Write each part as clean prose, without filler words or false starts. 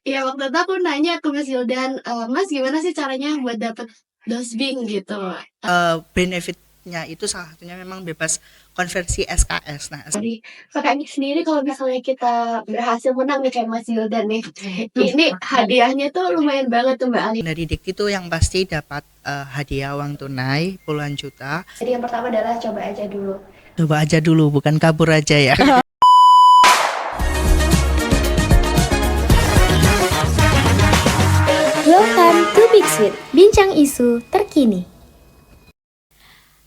Iya, waktu itu aku nanya ke Mas Wildan, "Mas, gimana sih caranya buat dapet dosbing?" gitu. Benefitnya itu salah satunya memang bebas konversi SKS. Nah, Dari kakaknya sendiri kalau misalnya kita berhasil menang nih kayak Mas Wildan nih, ini hadiahnya tuh lumayan banget tuh Mbak Ali. dari Dikti itu yang pasti dapat hadiah uang tunai puluhan juta. Jadi yang pertama adalah coba aja dulu. Coba aja dulu, bukan kabur aja ya. Welcome to Big Sweet, bincang isu terkini.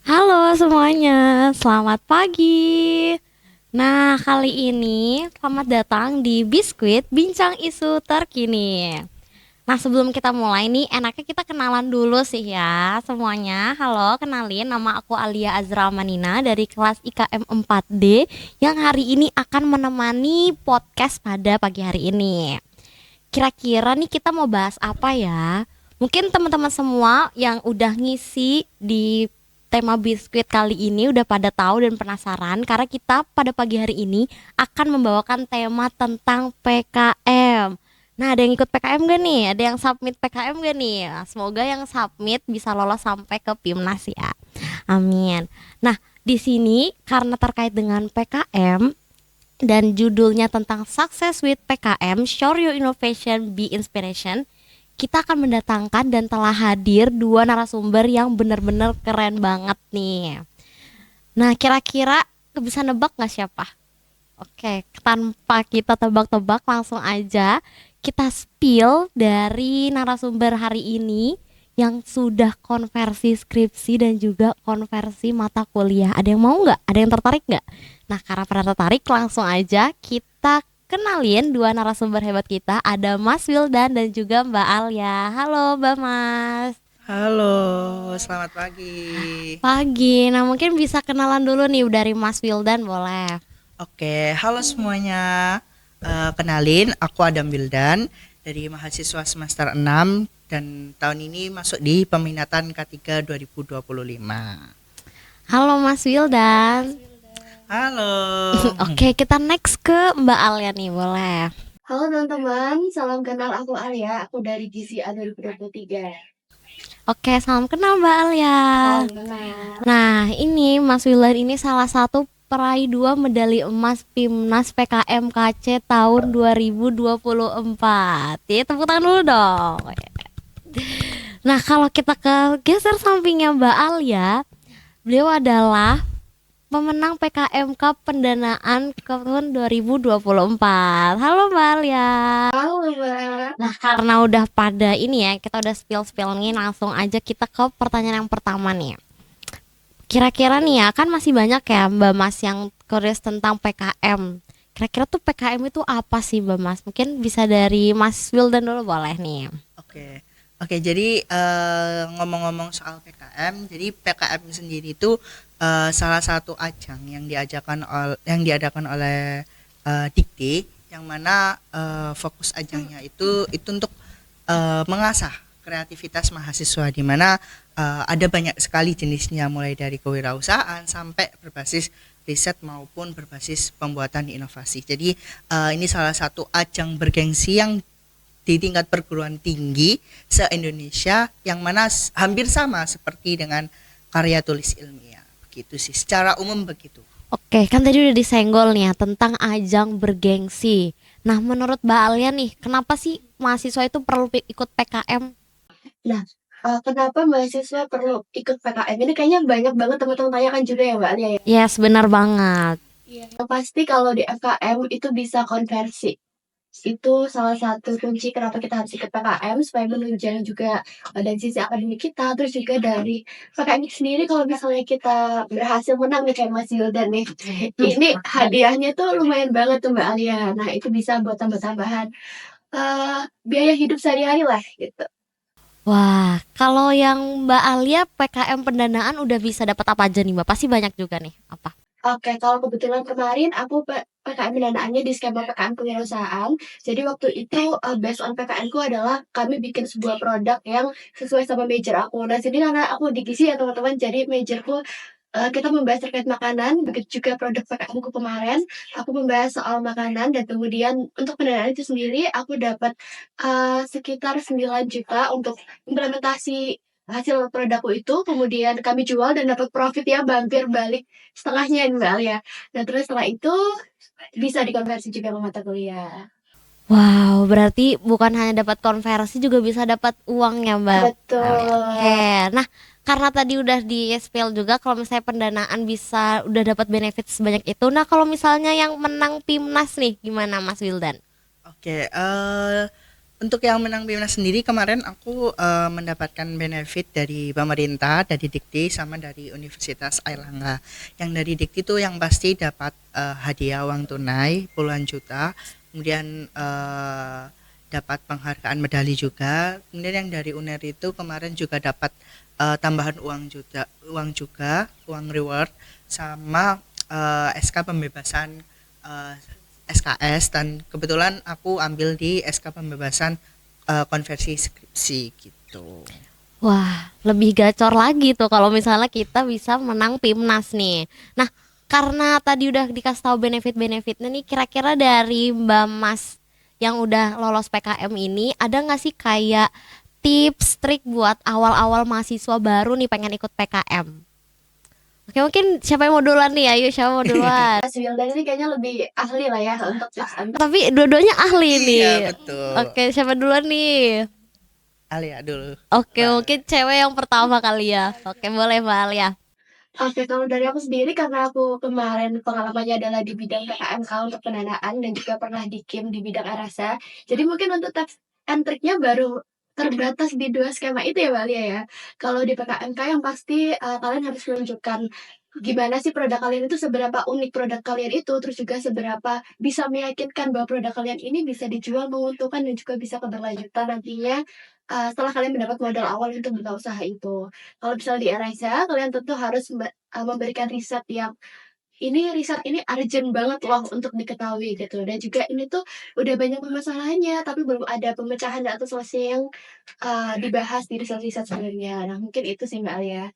Halo semuanya, selamat pagi. Nah, kali ini selamat datang di Biskuit Bincang Isu Terkini. Nah, sebelum kita mulai nih, enaknya kita kenalan dulu sih ya semuanya. Halo, kenalin, nama aku Alia Azra Manina dari kelas IKM 4D yang hari ini akan menemani podcast pada pagi hari ini. Kira-kira nih kita mau bahas apa ya? Mungkin teman-teman semua yang udah ngisi di tema biskuit kali ini udah pada tahu dan penasaran karena kita pada pagi hari ini akan membawakan tema tentang PKM. Nah, ada yang ikut PKM gak nih? Ada yang submit PKM gak nih? Nah, semoga yang submit bisa lolos sampai ke PIMNAS ya. Amin. Nah, di sini karena terkait dengan PKM dan judulnya tentang Success with PKM, Share Your Innovation, Be Inspiration, kita akan mendatangkan dan telah hadir dua narasumber yang benar-benar keren banget nih. Nah, kira-kira bisa nebak gak siapa? Oke, tanpa kita tebak-tebak langsung aja kita spill dari narasumber hari ini yang sudah konversi skripsi dan juga konversi mata kuliah. Ada yang mau nggak? Ada yang tertarik nggak? Nah, karena pada tertarik langsung aja kita kenalin dua narasumber hebat kita. Ada Mas Wildan dan juga Mbak Alia. Halo Mbak Mas. Halo, selamat pagi. Pagi. Nah, mungkin bisa kenalan dulu nih dari Mas Wildan boleh. Oke, halo semuanya. Kenalin, aku Adam Wildan dari mahasiswa semester 6 dan tahun ini masuk di peminatan K3 2025. Halo Mas Wildan. Halo. Oke, kita next ke Mbak Alia nih, boleh. Halo teman-teman, salam kenal, aku Alia, aku dari GCA 2023. Oke, salam kenal Mbak Alia. Salam kenal. Nah, ini Mas Wildan ini salah satu peraih 2 medali emas PIMNAS PKM KC tahun 2024. Ya, tepuk tangan dulu dong. Nah, kalau kita ke geser sampingnya Mbak Alia, beliau adalah pemenang PKMK pendanaan tahun 2024. Halo Mbak Alia. Halo Mbak. Nah, karena udah pada ini ya, kita udah spill-spill nih, langsung aja kita ke pertanyaan yang pertama nih. Kira-kira nih ya, kan masih banyak ya Mbak Mas yang curious tentang PKM. Kira-kira tuh PKM itu apa sih Mbak Mas? Mungkin bisa dari Mas Wildan dulu boleh nih. Oke, jadi ngomong-ngomong soal PKM, jadi PKM sendiri itu salah satu ajang yang diadakan oleh Dikti, yang mana fokus ajangnya itu untuk mengasah kreativitas mahasiswa, di mana ada banyak sekali jenisnya, mulai dari kewirausahaan sampai berbasis riset maupun berbasis pembuatan inovasi. Jadi ini salah satu ajang bergengsi yang di tingkat perguruan tinggi se-Indonesia, yang mana hampir sama seperti dengan karya tulis ilmiah. Begitu sih, secara umum begitu. Oke, kan tadi udah disenggol nih ya tentang ajang bergengsi. Nah, menurut Mbak Alia nih, kenapa sih mahasiswa itu perlu ikut PKM? Nah, kenapa mahasiswa perlu ikut PKM? Ini kayaknya banyak banget teman-teman tanyakan juga ya Mbak Alia ya? Yes, benar banget. Yang pasti kalau di FKM itu bisa konversi. Itu salah satu kunci kenapa kita harus ikut PKM, supaya menunjang juga dari sisi akademik kita, terus juga dari PKM sendiri kalau misalnya kita berhasil menang nih kayak Mas Wildan nih, ini hadiahnya tuh lumayan banget tuh Mbak Alia. Nah, itu bisa buat tambah-tambahan biaya hidup sehari-hari lah gitu. Wah, kalau yang Mbak Alia PKM pendanaan udah bisa dapat apa aja nih Mbak? Pasti banyak juga nih. Apa? Oke, kalau kebetulan kemarin aku PKM pendanaannya di skema PKM kewirausahaan. Jadi waktu itu based on PKN-ku adalah kami bikin sebuah produk yang sesuai sama major aku. Nah, sini karena aku di gizi ya teman-teman, jadi majorku kita membahas terkait makanan, begitu juga produk PKM-ku kemarin, aku membahas soal makanan dan kemudian untuk pendanaan itu sendiri aku dapat, sekitar 9 juta untuk implementasi hasil produkku itu, kemudian kami jual dan dapat profit yang hampir balik setengahnya Mbak Alia. Nah terus setelah itu bisa dikonversi juga ke mata kuliah. Wow, berarti bukan hanya dapat konversi juga bisa dapat uang ya, Mbak Alia. Betul. Oke. Nah, karena tadi udah di-spill juga kalau misalnya pendanaan bisa udah dapat benefit sebanyak itu. Nah, kalau misalnya yang menang PIMNAS nih, gimana Mas Wildan? Oke, untuk yang menang BIMNAS sendiri kemarin aku mendapatkan benefit dari pemerintah, dari Dikti sama dari Universitas Airlangga. Yang dari Dikti itu yang pasti dapat hadiah uang tunai puluhan juta, kemudian dapat penghargaan medali juga. Kemudian yang dari UNER itu kemarin juga dapat tambahan uang reward sama SK pembebasan eh, SKS, dan kebetulan aku ambil di SK pembebasan konversi skripsi gitu. Wah, lebih gacor lagi tuh kalau misalnya kita bisa menang PIMNAS nih. Nah, karena tadi udah dikasih tahu benefit-benefitnya nih, kira-kira dari Mbak Mas yang udah lolos PKM ini, ada nggak sih kayak tips, trik buat awal-awal mahasiswa baru nih pengen ikut PKM? Oke, mungkin siapa yang mau duluan nih? Ayo, siapa mau duluan? Mas Wildan ini kayaknya lebih ahli lah ya untuk tips and Tapi dua-duanya ahli nih. Iya betul. Oke, siapa duluan nih? Alia dulu. Oke, Mbak. mungkin cewek yang pertama kali ya. Oke, boleh Mbak Alia. Oke, kalau dari aku sendiri karena aku kemarin pengalamannya adalah di bidang PKMK untuk pendanaan dan juga pernah di KIM di bidang RSA. Jadi mungkin untuk tips and triknya baru terbatas di 2 skema itu ya Mbak Alia ya. Kalau di PKMK yang pasti kalian harus menunjukkan gimana sih produk kalian itu, seberapa unik produk kalian itu, terus juga seberapa bisa meyakinkan bahwa produk kalian ini bisa dijual menguntungkan dan juga bisa keberlanjutan nantinya setelah kalian mendapat modal awal untuk buka usaha itu. Kalau misalnya di RSA, kalian tentu harus memberikan riset yang riset ini urgent banget loh untuk diketahui gitu, dan juga ini tuh udah banyak permasalahannya tapi belum ada pemecahan atau solusi yang, dibahas di riset-riset sebelumnya. Nah mungkin itu sih Mbak Alia.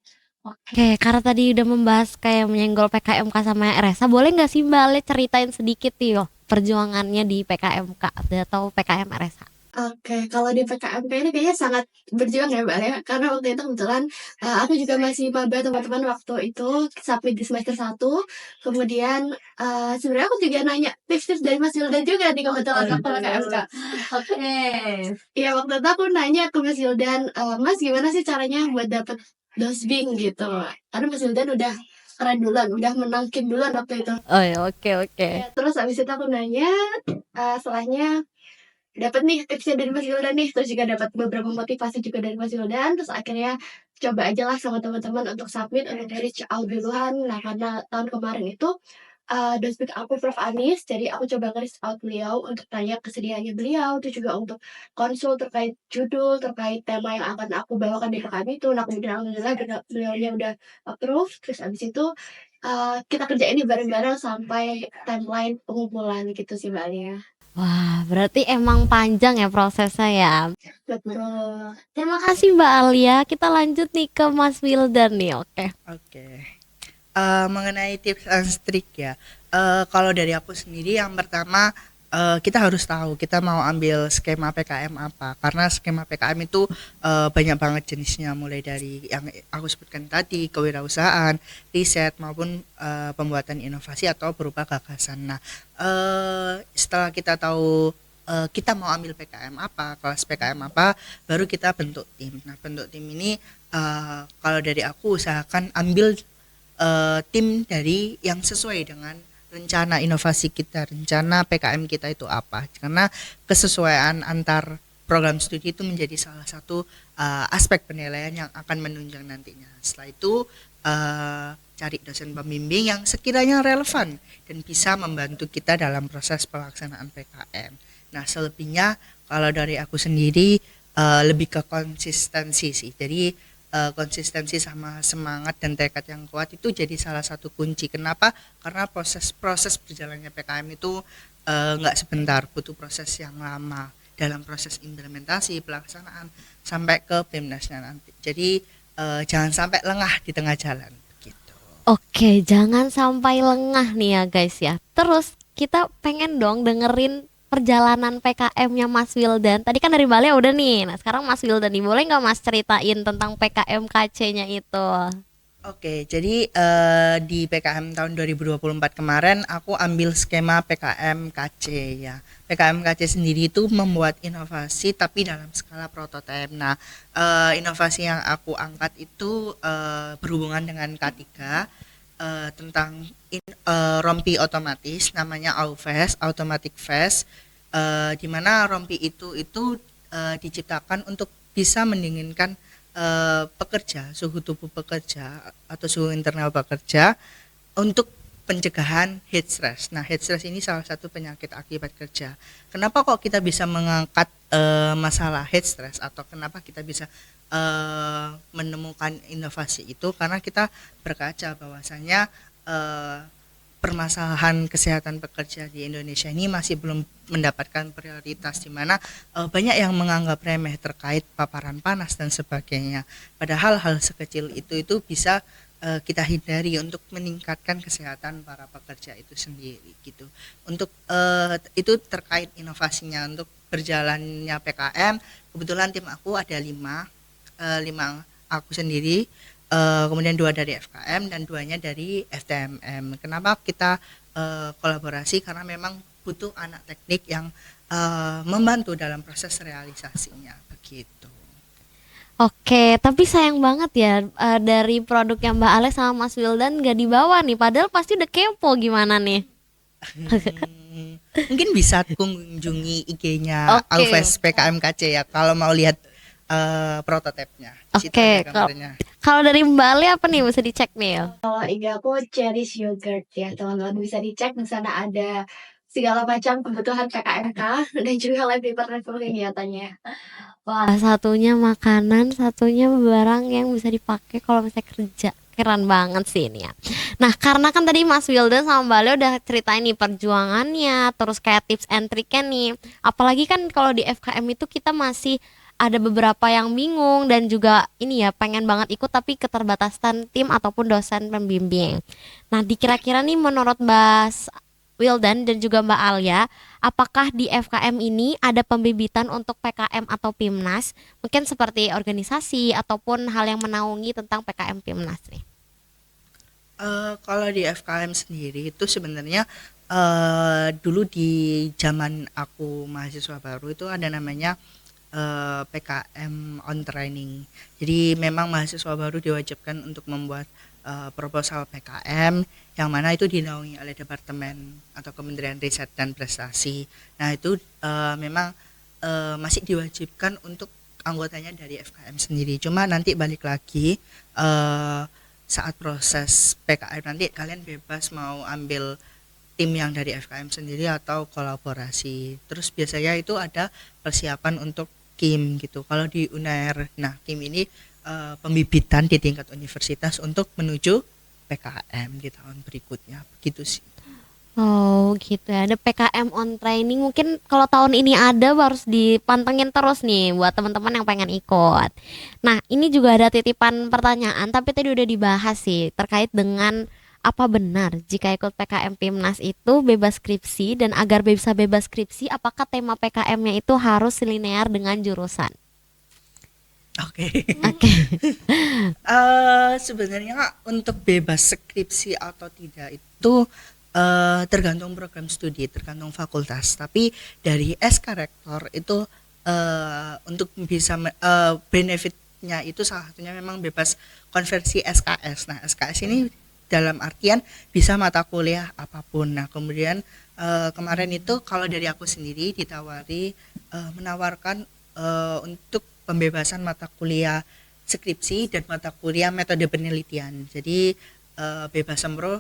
Oke. Oke, karena tadi udah membahas kayak menyenggol PKMK sama RSA, boleh nggak sih Mbak Ale ceritain sedikit nih loh perjuangannya di PKMK atau PKM RSA? Oke, kalau di PKMK ini kayaknya sangat berjuang ya Mbak ya, karena waktu itu kebetulan, aku juga masih maba teman-teman waktu itu submit di semester 1, kemudian, sebenarnya aku juga nanya tips-tips dari Mas Wildan juga nih kebetulan waktu PKMK. Oke. Iya, waktu itu aku nanya ke Mas Wildan, "Mas gimana sih caranya buat dapet dosbing?" Gitu. Karena Mas Wildan udah keren duluan, udah menang KIM duluan waktu itu. Oh ya, oke oke. Ya, terus habis itu aku nanya, setelahnya dapat nih tipsnya dari Mas Wildan nih, terus juga dapat beberapa motivasi juga dari Mas Wildan, terus akhirnya coba aja lah sama teman-teman untuk submit, untuk reach out duluan. Nah, karena tahun kemarin itu, dospik aku Prof. Anis, jadi aku coba nge-reach out beliau untuk tanya kesediaannya beliau, terus juga untuk konsul terkait judul, terkait tema yang akan aku bawakan di PKM itu. Nah, kemudian alhamdulillah beliaunya udah approve, terus abis itu, kita kerjain nih bareng-bareng sampai timeline pengumpulan gitu sih Mbak Alia. Wah, berarti emang panjang ya prosesnya ya. Betul. Terima kasih Mbak Alia. Kita lanjut nih ke Mas Wildan nih. Oke. Oke. Mengenai tips and trik ya. Kalau dari aku sendiri yang pertama kita harus tahu kita mau ambil skema PKM apa, karena skema PKM itu banyak banget jenisnya, mulai dari yang aku sebutkan tadi, kewirausahaan, riset maupun pembuatan inovasi atau berupa gagasan. Nah, setelah kita tahu kita mau ambil PKM apa, kelas PKM apa, baru kita bentuk tim. Nah, bentuk tim ini kalau dari aku usahakan ambil tim dari yang sesuai dengan rencana inovasi kita, rencana PKM kita itu apa, karena kesesuaian antar program studi itu menjadi salah satu aspek penilaian yang akan menunjang nantinya. Setelah itu cari dosen pembimbing yang sekiranya relevan dan bisa membantu kita dalam proses pelaksanaan PKM. Nah, selebihnya kalau dari aku sendiri lebih ke konsistensi sih. Jadi konsistensi sama semangat dan tekad yang kuat itu jadi salah satu kunci. Kenapa? Karena proses berjalannya PKM itu nggak sebentar, butuh proses yang lama dalam proses implementasi, pelaksanaan sampai ke PIMNASnya nanti. Jadi jangan sampai lengah di tengah jalan gitu. Oke, jangan sampai lengah nih ya guys ya. Terus kita pengen dong dengerin perjalanan PKM-nya Mas Wildan. Tadi kan dari Bali udah nih. Nah sekarang Mas Wildan nih, boleh nggak Mas ceritain tentang PKM KC-nya itu? Oke, jadi di PKM tahun 2024 kemarin aku ambil skema PKM KC ya. PKM KC sendiri itu membuat inovasi tapi dalam skala prototipe. Nah, inovasi yang aku angkat itu berhubungan dengan K3 tentang rompi otomatis namanya AUFAS, Automatic Fast, di mana rompi itu diciptakan untuk bisa mendinginkan pekerja, suhu tubuh pekerja atau suhu internal pekerja untuk pencegahan heat stress. Nah, heat stress ini salah satu penyakit akibat kerja. Kenapa kok kita bisa mengangkat masalah heat stress atau kenapa kita bisa menemukan inovasi itu? Karena kita berkaca bahwasanya permasalahan kesehatan pekerja di Indonesia ini masih belum mendapatkan prioritas, di mana banyak yang menganggap remeh terkait paparan panas dan sebagainya. Padahal hal sekecil itu bisa kita hindari untuk meningkatkan kesehatan para pekerja itu sendiri gitu. Untuk itu terkait inovasinya untuk berjalannya PKM, kebetulan tim aku ada lima aku sendiri, kemudian 2 dari FKM dan 2-nya dari FTMM. Kenapa kita kolaborasi? Karena memang butuh anak teknik yang membantu dalam proses realisasinya begitu. Oke, tapi sayang banget ya dari produknya Mbak Alex sama Mas Wildan gak dibawa nih. Padahal pasti udah kepo gimana nih. Mungkin bisa kunjungi IG-nya Oke. Alves PKMKC ya kalau mau lihat prototipenya. Di situ Oke, ada gambarnya. kalau dari Mbak Ale apa nih bisa dicek nih? Kalau IG aku Cherish Yogurt ya, teman-teman bisa dicek di sana ada segala macam kebutuhan PKMK dan juga live paper dan kegiatannya. Wah, satunya makanan, satunya barang yang bisa dipakai kalau misalnya kerja. Keren banget sih ini ya. Nah, karena kan tadi Mas Wildan sama Mbak Ale udah ceritain nih perjuangannya, terus kayak tips and triknya nih. Apalagi kan kalau di FKM itu kita masih ada beberapa yang bingung dan juga ini ya pengen banget ikut tapi keterbatasan tim ataupun dosen pembimbing. Nah, dikira-kira nih menurut Mbak Wildan dan juga Mbak Alia, apakah di FKM ini ada pembibitan untuk PKM atau PIMNAS? Mungkin seperti organisasi ataupun hal yang menaungi tentang PKM PIMNAS nih. Kalau di FKM sendiri itu sebenarnya dulu di zaman aku mahasiswa baru itu ada namanya PKM on training. Jadi memang mahasiswa baru diwajibkan untuk membuat proposal PKM yang mana itu dinaungi oleh Departemen atau Kementerian Riset dan Prestasi. Nah itu memang masih diwajibkan untuk anggotanya dari FKM sendiri. Cuma nanti balik lagi saat proses PKM nanti kalian bebas mau ambil tim yang dari FKM sendiri atau kolaborasi. Terus biasanya itu ada persiapan untuk KIM gitu. Kalau di UNAIR, nah KIM ini pembibitan di tingkat universitas untuk menuju PKM di tahun berikutnya. Begitu sih. Oh gitu ya, ada PKM on training mungkin kalau tahun ini ada harus dipantengin terus nih buat teman-teman yang pengen ikut. Nah ini juga ada titipan pertanyaan tapi tadi udah dibahas sih terkait dengan apa benar jika ikut PKM PIMNAS itu bebas skripsi dan agar bisa bebas skripsi apakah tema PKM-nya itu harus linear dengan jurusan? Oke. Oke. Sebenarnya untuk bebas skripsi atau tidak itu tergantung program studi, tergantung fakultas. Tapi dari SK Rektor itu untuk bisa benefitnya itu salah satunya memang bebas konversi SKS. Nah SKS ini dalam artian bisa mata kuliah apapun. Nah kemudian kemarin itu kalau dari aku sendiri ditawari menawarkan untuk pembebasan mata kuliah skripsi dan mata kuliah metode penelitian. Jadi bebas sempro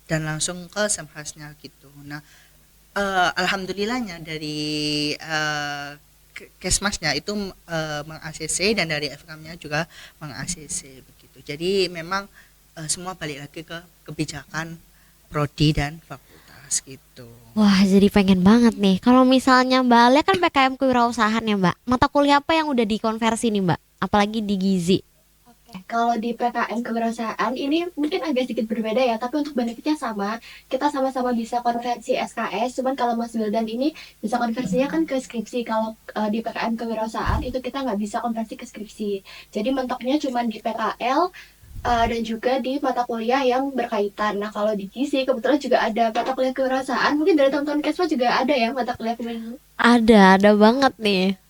dan langsung ke semhasnya gitu. Nah alhamdulillahnya dari Kesmasnya itu meng-ACC dan dari FKM-nya juga meng-ACC begitu. Jadi memang semua balik lagi ke kebijakan prodi dan fakultas gitu. Wah jadi pengen banget nih. Kalau misalnya Mbak Ale kan PKM kewirausahaan ya Mbak. Mata kuliah apa yang udah dikonversi nih Mbak? Apalagi di Gizi. Kalau di PKM kewirausahaan ini mungkin agak sedikit berbeda ya, tapi untuk benefitnya sama. Kita sama-sama bisa konversi SKS, cuman kalau Mas Wildan ini bisa konversinya kan ke skripsi. Kalau di PKM kewirausahaan itu kita nggak bisa konversi ke skripsi. Jadi mentoknya cuma di PKL dan juga di mata kuliah yang berkaitan. Nah, kalau di GISI kebetulan juga ada mata kuliah kewirausahaan. Mungkin dari teman-teman Kesma juga ada ya mata kuliah kewirausahaan. Ada banget nih.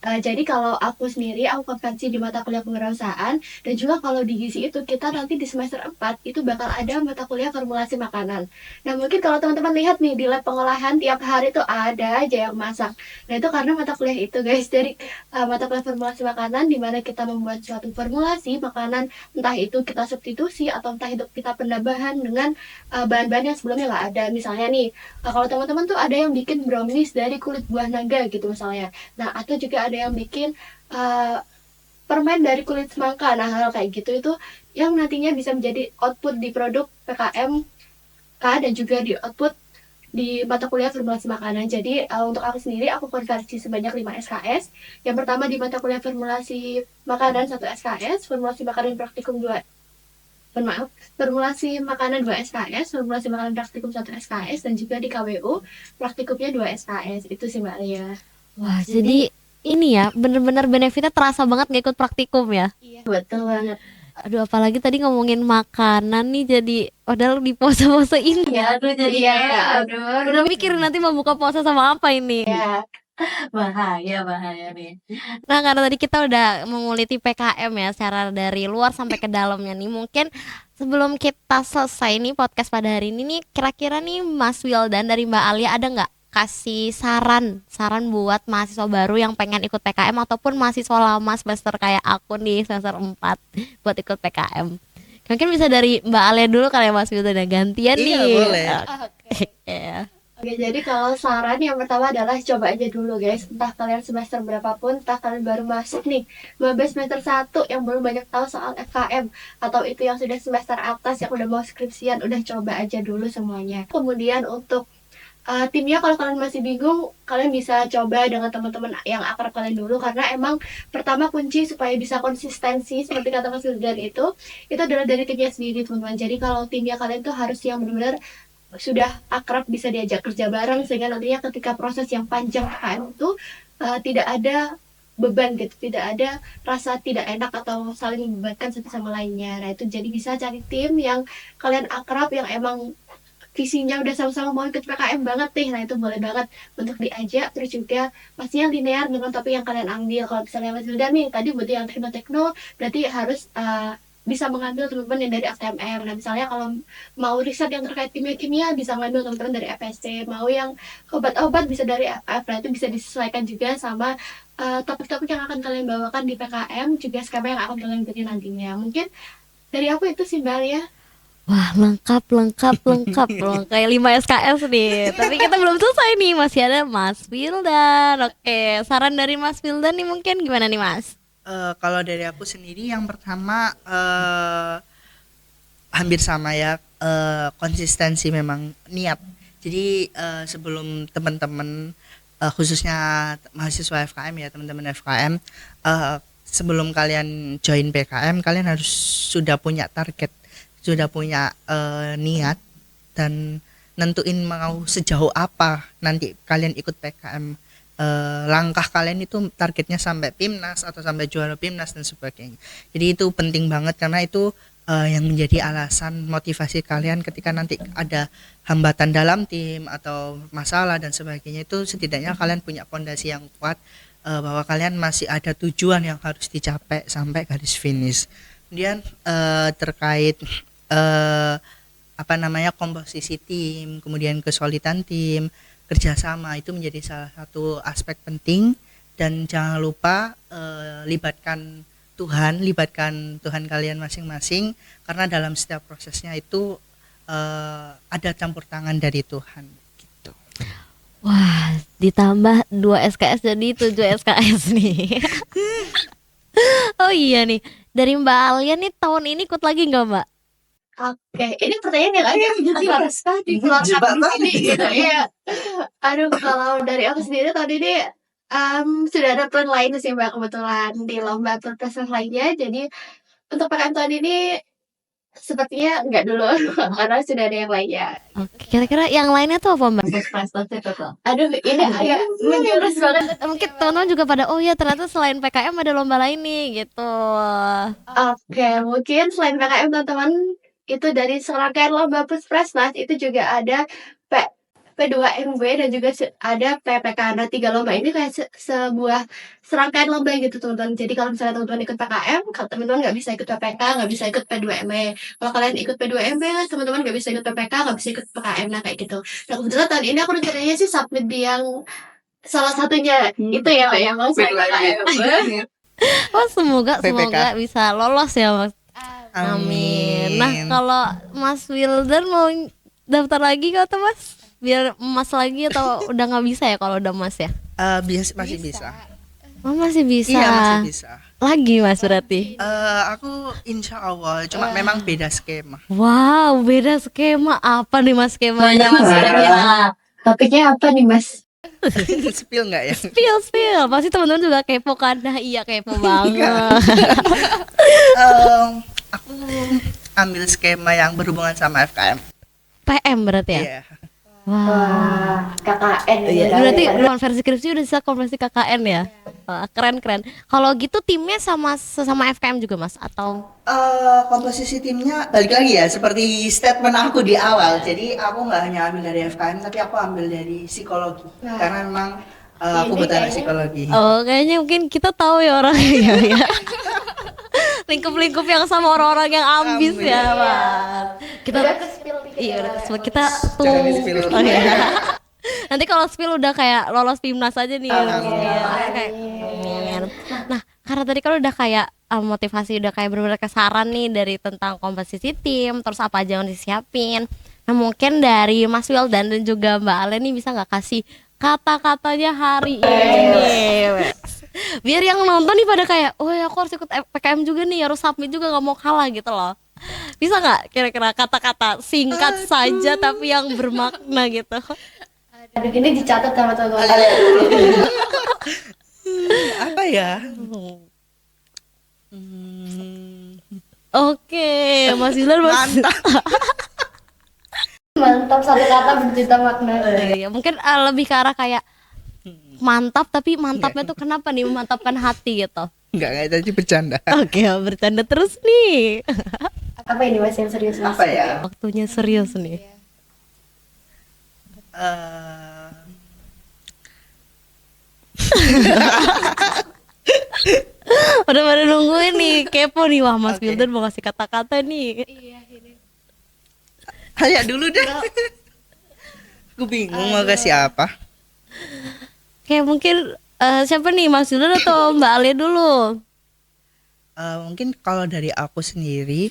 Nah, jadi kalau aku sendiri, aku konversi di mata kuliah kewirausahaan, dan juga kalau di gizi itu, kita nanti di semester 4, itu bakal ada mata kuliah formulasi makanan. Nah, mungkin kalau teman-teman lihat nih, di lab pengolahan tiap hari tuh ada aja yang masak. Nah, itu karena mata kuliah itu, guys, dari mata kuliah formulasi makanan, di mana kita membuat suatu formulasi makanan, entah itu kita substitusi, atau entah itu kita penambahan dengan bahan-bahan yang sebelumnya nggak ada. Misalnya nih, kalau teman-teman tuh ada yang bikin brownies dari kulit buah naga gitu misalnya. Nah, atau juga ada yang bikin permen dari kulit semangka. Nah, hal kayak gitu itu yang nantinya bisa menjadi output di produk PKMK dan juga di output di mata kuliah formulasi makanan. Jadi untuk aku sendiri aku konversi sebanyak 5 SKS. Yang pertama di mata kuliah formulasi makanan 1 SKS, formulasi makanan praktikum 2 maaf, formulasi makanan 2 SKS, formulasi makanan praktikum 1 SKS, dan juga di KWU praktikumnya 2 SKS. Itu sih Mbak Lia. Wah, jadi ini ya bener-bener benefitnya terasa banget nggak ikut praktikum ya. Iya, betul banget. Aduh, apalagi tadi ngomongin makanan nih, jadi padahal di pose-pose ini ya. Aduh, jadi Iya, kayak aduh. udah mikir nanti mau buka puasa sama apa ini. Ya, Bahaya nih. Nah, karena tadi kita udah menguliti PKM ya secara dari luar sampai ke dalamnya nih. Mungkin sebelum kita selesai nih podcast pada hari ini nih, kira-kira nih Mas Wildan dari Mbak Alia ada nggak kasih saran buat mahasiswa baru yang pengen ikut PKM ataupun mahasiswa lama semester kayak aku nih semester 4 buat ikut PKM. Mungkin bisa dari Mbak Alia dulu kali ya Mas Wildan, ya gantian Iya, nih. boleh. oke. Iya. Oke, jadi kalau saran yang pertama adalah coba aja dulu guys. Entah kalian semester berapapun, entah kalian baru masuk nih, maba semester 1 yang belum banyak tahu soal FKM, atau itu yang sudah semester atas yang udah mau skripsian, udah coba aja dulu semuanya. Kemudian untuk timnya kalau kalian masih bingung, kalian bisa coba dengan teman-teman yang akrab kalian dulu, karena emang pertama kunci supaya bisa konsistensi seperti kata Mas Wildan itu adalah dari timnya sendiri teman-teman. Jadi kalau timnya kalian tuh harus yang benar-benar sudah akrab, bisa diajak kerja bareng, sehingga nantinya ketika proses yang panjang PKM itu tidak ada beban gitu, tidak ada rasa tidak enak atau saling membebankan satu sama lainnya. Nah, itu jadi bisa cari tim yang kalian akrab, yang emang visinya udah sama-sama mau ikut PKM banget nih. Nah, itu boleh banget untuk diajak. Terus juga pastinya linear dengan topik yang kalian ambil. Kalau misalnya Mas Wildan nih tadi butuh yang tekno-tekno, berarti harus bisa mengambil teman-teman yang dari FTMR. Nah, misalnya kalau mau riset yang terkait kimia-kimia, bisa ngambil teman-teman dari FSC. Mau yang obat-obat bisa dari FF. Nah, itu bisa disesuaikan juga sama topik-topik yang akan kalian bawakan di PKM, juga skema yang akan kalian bikin nantinya. Mungkin dari aku itu sih Mbak ya. Wah, lengkap loh. Kayak 5 SKS nih. Tapi kita belum selesai nih, masih ada Mas Wildan. Oke, saran dari Mas Wildan nih mungkin gimana nih, Mas? Kalau dari aku sendiri yang pertama hampir sama ya, konsistensi memang niat. Jadi sebelum teman-teman khususnya mahasiswa FKM ya, teman-teman FKM, sebelum kalian join PKM kalian harus sudah punya target, sudah punya niat, dan nentuin mau sejauh apa nanti kalian ikut PKM. Langkah kalian itu targetnya sampai PIMNAS atau sampai juara PIMNAS dan sebagainya. Jadi itu penting banget, karena itu yang menjadi alasan motivasi kalian ketika nanti ada hambatan dalam tim atau masalah dan sebagainya, itu setidaknya kalian punya fondasi yang kuat, bahwa kalian masih ada tujuan yang harus dicapai sampai garis finish. Kemudian terkait komposisi tim, kemudian kesolidan tim, kerjasama, itu menjadi salah satu aspek penting. Dan jangan lupa libatkan Tuhan kalian masing-masing, karena dalam setiap prosesnya itu ada campur tangan dari Tuhan gitu. Wah, ditambah 2 SKS jadi 7 SKS nih. Oh iya nih, dari Mbak Alia nih tahun ini ikut lagi nggak Mbak? Oke, ini pertanyaan yang agak menjebak sekali dikeluarkan di sini gitu ya. Aduh, kalau dari aku sendiri tahun ini sudah ada plan lain sih Mbak, kebetulan di lomba prestasi lainnya. Jadi Untuk PKM tahun ini sepertinya enggak dulu karena sudah ada yang lainnya. Oke, kira-kira yang lainnya tuh apa, Mbak? Aduh, ini agak menjurus banget. Mungkin teman-teman juga pada, oh ya ternyata selain PKM ada lomba lain nih gitu. Oke, mungkin selain PKM teman-teman itu dari serangkaian lomba Puspresmas itu juga ada P P2MW dan juga ada PPK. Nah, 3 lomba ini kayak sebuah serangkaian lomba gitu, teman-teman. Jadi kalau misalnya teman-teman ikut PKM, kalau teman-teman nggak bisa ikut PPK, nggak bisa ikut P2MW. Kalau kalian ikut P2MW, teman-teman nggak bisa ikut PPK, nggak bisa ikut PKM, nah kayak gitu. Nah, kebetulan tahun ini aku rencananya sih submit di yang salah satunya itu ya, Mbak, yang mau selain PKM. Oh, semoga PPK. bisa lolos ya, Mas. Amin. Nah, kalau Mas Wildan mau daftar lagi kata Mas? Biar emas lagi atau udah nggak bisa ya kalau udah emas ya? Masih bisa. Oh, masih bisa. Iya, masih bisa. Lagi Mas berarti. Aku insya Allah, cuma memang beda skema. Wow, beda skema. Apa nih Mas skemanya Mas? Topiknya apa nih, Mas? Spill nggak ya? Spill. Pasti teman-teman juga kepo kan? Nah, iya kepo banget. Aku ambil skema yang berhubungan sama FKM. PM berarti ya? Iya. Wah, KKN Iya, ya. berarti konversi skripsi udah bisa konversi KKN ya? Wah, keren. Kalau gitu timnya sama FKM juga Mas? Atau Komposisi timnya balik lagi ya, seperti statement aku di awal. Jadi aku nggak hanya ambil dari FKM, tapi aku ambil dari psikologi. Karena memang aku buta anak psikologi. oh kayaknya mungkin kita tahu ya orangnya ya. Lingkup-lingkup yang sama orang-orang yang ambis ya, Mas. Kita iya, udah ke-spill. Kita tuh. Jangan di-spill. Oh, iya. Nanti kalau spill udah kayak lolos PIMNAS aja nih. Iya, kayak, amin. Nah, karena tadi kan udah kayak motivasi, udah kayak bener-bener kesaran nih dari tentang komposisi tim, terus apa aja yang disiapin. Nah, mungkin dari Mas Wildan dan juga Mbak Ale nih bisa nggak kasih kata-katanya hari ini? Biar yang nonton nih pada kayak, oh ya aku harus ikut PKM juga nih, harus submit juga, nggak mau kalah gitu loh. Bisa nggak kira-kira kata-kata singkat saja tapi yang bermakna gitu? Aduh, ini dicatat sama teman-teman. Apa ya? Oke, Mas Wildan Mantap. Mantap, satu kata berjuta makna. Iya, mungkin lebih ke arah kayak mantap, tapi mantapnya tuh kenapa nih memantapkan hati gitu? Enggak tadi bercanda. Oke, bercanda terus nih. Apa ini Mas yang serius, Mas? Apa ya? Waktunya serius nih. Udah pada nungguin nih, kepo nih. Wah, Mas Wildan mau kasih kata-kata nih. Ayo dulu deh. Aku bingung mau kasih apa. Kayak mungkin siapa nih, Mas Wildan atau Mbak Ale dulu? Mungkin kalau dari aku sendiri,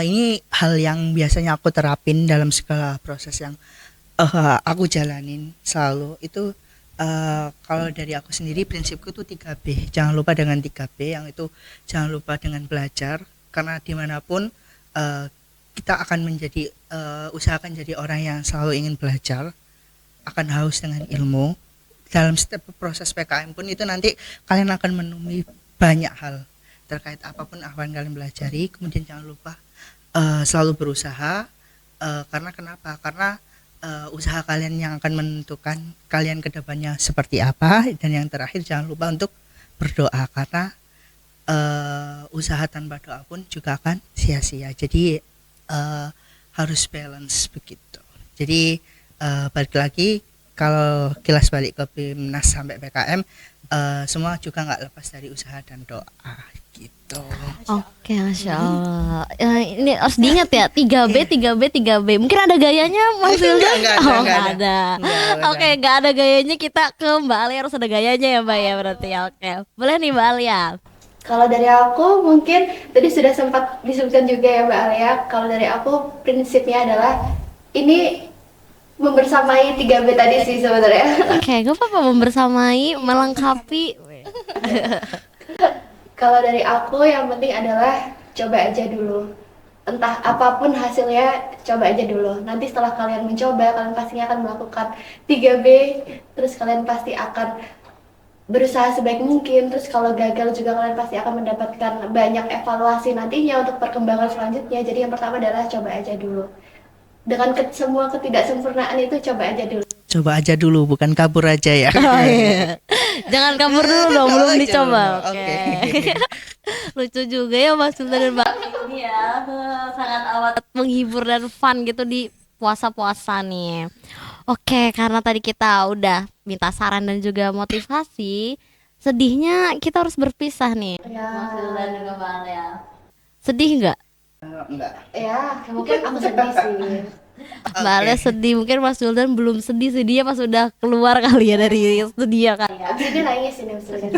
ini hal yang biasanya aku terapin dalam segala proses yang aku jalanin selalu itu. Kalau dari aku sendiri prinsipku tuh 3B. Jangan lupa dengan 3B, yang itu jangan lupa dengan belajar, karena dimanapun kita akan menjadi usahakan jadi orang yang selalu ingin belajar, akan haus dengan ilmu. Dalam setiap proses PKM pun itu nanti kalian akan menemui banyak hal terkait apapun akan kalian pelajari. Kemudian jangan lupa selalu berusaha, karena kenapa? Karena usaha kalian yang akan menentukan kalian kedepannya seperti apa. Dan yang terakhir jangan lupa untuk berdoa, karena usaha tanpa doa pun juga akan sia-sia. Jadi harus balance begitu. Jadi balik lagi, kalau kilas balik ke PIMNAS sampai PKM, semua juga nggak lepas dari usaha dan doa gitu. Oke, Masya Allah. Ini harus diingat ya, 3B. Mungkin ada gayanya Mas Wildan? Nggak ada. Oke, nggak ada gayanya, kita ke Mbak Alia, harus ada gayanya ya Mbak ya berarti ya. Oke, boleh nih Mbak Alia. Kalau dari aku mungkin tadi sudah sempat disebutkan juga ya Mbak Alia. Kalau dari aku prinsipnya adalah ini membersamai 3B tadi sih sebenarnya. Oke, gak apa-apa, membersamai, melengkapi. Kalau dari aku yang penting adalah coba aja dulu. Entah apapun hasilnya, coba aja dulu. Nanti setelah kalian mencoba, kalian pastinya akan melakukan 3B, terus kalian pasti akan berusaha sebaik mungkin. Terus kalau gagal juga kalian pasti akan mendapatkan banyak evaluasi nantinya untuk perkembangan selanjutnya. Jadi yang pertama adalah coba aja dulu. Dengan semua ketidaksempurnaan itu coba aja dulu. Coba aja dulu, bukan kabur aja ya. Oh, iya. Jangan kabur dulu dong, belum Oh, dicoba. jangan. Oke. Oke. Lucu juga ya Mas Sultan dan Mbak ini ya. Sangat amat menghibur dan fun gitu di puasa-puasa nih. Oke, karena tadi kita udah minta saran dan juga motivasi, sedihnya kita harus berpisah nih. Ya, Mas Sultan juga Mbak Alia. Sedih nggak? Enggak. ya mungkin aku sedih sih. Mbak Alia sedih, mungkin Mas Sultan belum sedih, sedihnya pas udah keluar kali ya dari studio kali ya. Abis ini nangis ini abis ini.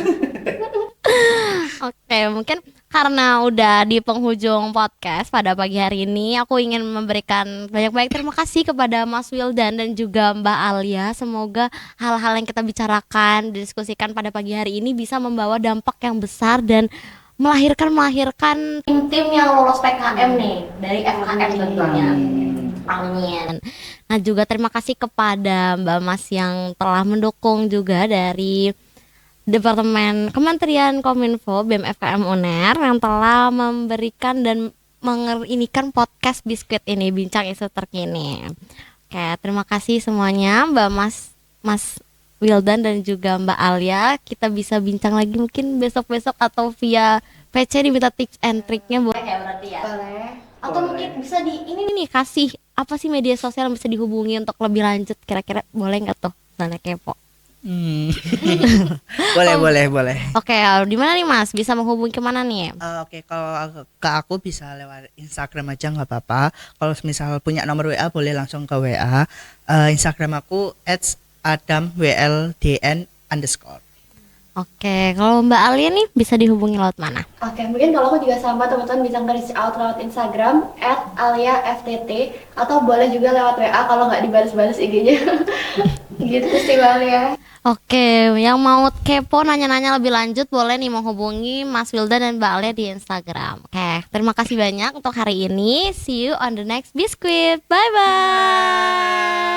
Oke, mungkin karena udah di penghujung podcast pada pagi hari ini, aku ingin memberikan banyak-banyak terima kasih kepada Mas Wildan dan juga Mbak Alia. Semoga hal-hal yang kita bicarakan, diskusikan pada pagi hari ini bisa membawa dampak yang besar dan melahirkan tim-tim yang lolos PKM nih dari FKM tentunya. Amin. Nah juga terima kasih kepada Mbak Mas yang telah mendukung juga dari Departemen Kementerian Kominfo BEM FKM UNER yang telah memberikan dan menginikan podcast Biskuit ini, bincang isu terkini. Oke, terima kasih semuanya Mbak Mas Wildan dan juga Mbak Alia. Kita bisa bincang lagi mungkin besok-besok atau via PC diminta tips and triknya boleh ya berarti ya. Boleh. Atau mungkin bisa di ini nih kasih apa sih media sosial yang bisa dihubungi untuk lebih lanjut, kira-kira boleh nggak tuh? Sana kepo. Boleh. Oke, di mana nih Mas? Bisa menghubungi kemana nih? Oke, kalau ke aku bisa lewat Instagram aja nggak apa-apa. Kalau misal punya nomor WA boleh langsung ke WA. Instagram aku @adamwldn_. Oke, kalau Mbak Alia nih bisa dihubungi lewat mana? Oke, mungkin kalau aku juga sama teman-teman bisa nge-reach out lewat Instagram @aliaftt atau boleh juga lewat WA kalau nggak dibalas-balas IG-nya. Gitu sih Mbak Alia. Oke, yang mau kepo nanya-nanya lebih lanjut boleh nih menghubungi Mas Wildan dan Mbak Alia di Instagram. Oke, terima kasih banyak untuk hari ini. See you on the next Biskuit. Bye bye.